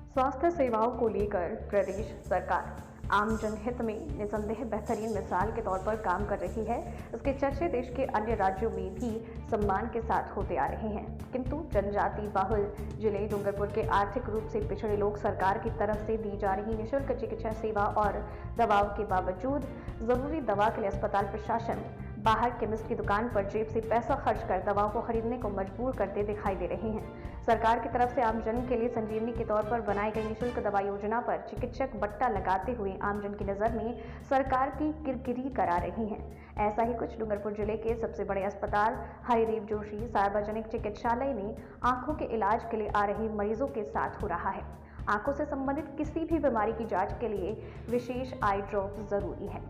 स्वास्थ्य सेवाओं को लेकर प्रदेश सरकार आम जनहित में निसंदेह बेहतरीन मिसाल के तौर पर काम कर रही है। इसके चर्चे देश के अन्य राज्यों में भी सम्मान के साथ होते आ रहे हैं, किंतु जनजाति बाहुल जिले डूंगरपुर के आर्थिक रूप से पिछड़े लोग सरकार की तरफ से दी जा रही निःशुल्क चिकित्सा सेवा और दवाओं के बावजूद जरूरी दवा के लिए अस्पताल प्रशासन बाहर केमिस्ट की दुकान पर जेब से पैसा खर्च कर दवाओं को खरीदने को मजबूर करते दिखाई दे रहे हैं। सरकार की तरफ से आमजन के लिए संजीवनी के तौर पर बनाई गई निःशुल्क दवा योजना पर चिकित्सक बट्टा लगाते हुए आमजन की नजर में सरकार की किरकिरी करा रही हैं। ऐसा ही कुछ डूंगरपुर जिले के सबसे बड़े अस्पताल हरिदेव जोशी सार्वजनिक चिकित्सालय में आंखों के इलाज के लिए आ रहे मरीजों के साथ हो रहा है। आंखों से संबंधित किसी भी बीमारी की जांच के लिए विशेष आई ड्रॉप जरूरी है।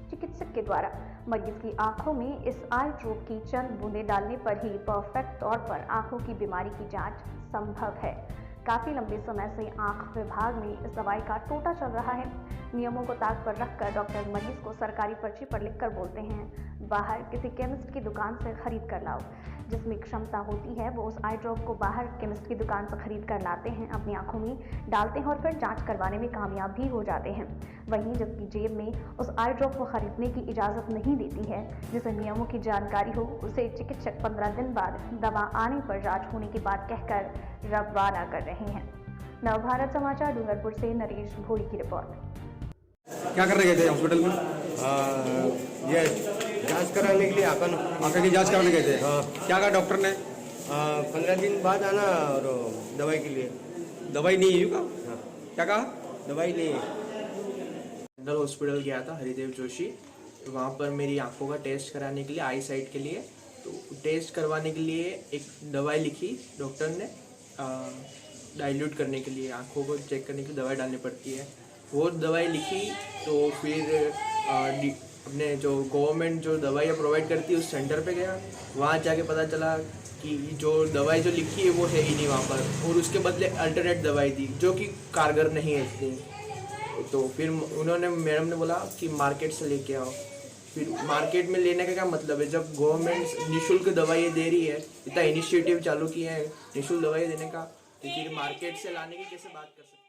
चिकित्सक के द्वारा मरीज की आंखों में इस आई ड्रॉप की चंद बूंदें डालने पर ही परफेक्ट तौर पर आंखों की बीमारी की जांच संभव है। काफी लंबे समय से आंख विभाग में इस दवाई का टोटा चल रहा है। नियमों को ताक पर रखकर डॉक्टर मरीज को सरकारी पर्ची पर लिखकर बोलते हैं, बाहर किसी केमिस्ट की दुकान से खरीद कर लाओ। जिसमें क्षमता होती है वो उस आई ड्रॉप को बाहर केमिस्ट की दुकान से खरीद कर लाते हैं, अपनी आंखों में डालते हैं और फिर जांच करवाने में कामयाब भी हो जाते हैं। वहीं जिसकी जेब में उस आई ड्रॉप को खरीदने की इजाजत नहीं देती है, जिसे नियमों की जानकारी हो, उसे चिकित्सक 15 दिन बाद दवा आने पर जांच होने की बात कहकर रवाना कर रहे हैं। नवभारत समाचार डूंगरपुर से नरेश भोई की रिपोर्ट। क्या करने गए थे हॉस्पिटल में? ये जांच कराने के लिए आंखों की जांच कराने गए थे। क्या कहा डॉक्टर ने? 15 दिन बाद आना और दवाई के लिए। दवाई नहीं है का? हाँ, क्या कहा? दवाई नहीं है। जनरल हॉस्पिटल गया था हरिदेव जोशी, तो वहाँ पर मेरी आंखों का टेस्ट कराने के लिए, आई साइट के लिए, तो टेस्ट करवाने के लिए एक दवाई लिखी डॉक्टर ने, डाइल्यूट करने के लिए, आंखों को चेक करने के लिए दवाई डालनी पड़ती है। वो दवाई लिखी तो फिर अपने जो गवर्नमेंट जो दवाइयाँ प्रोवाइड करती है उस सेंटर पे गया। वहाँ जाके पता चला कि जो दवाई जो लिखी है वो है ही नहीं वहाँ पर, और उसके बदले अल्टरनेट दवाई दी जो कि कारगर नहीं है इतनी। तो फिर उन्होंने मैडम ने बोला कि मार्केट से लेके आओ। फिर मार्केट में लेने का क्या मतलब है, जब गवर्नमेंट निःशुल्क दवाइयाँ दे रही है, इतना इनिशिएटिव चालू किया है निःशुल्क दवाई देने का, तो फिर मार्केट से लाने की कैसे बात कर सकते हैं।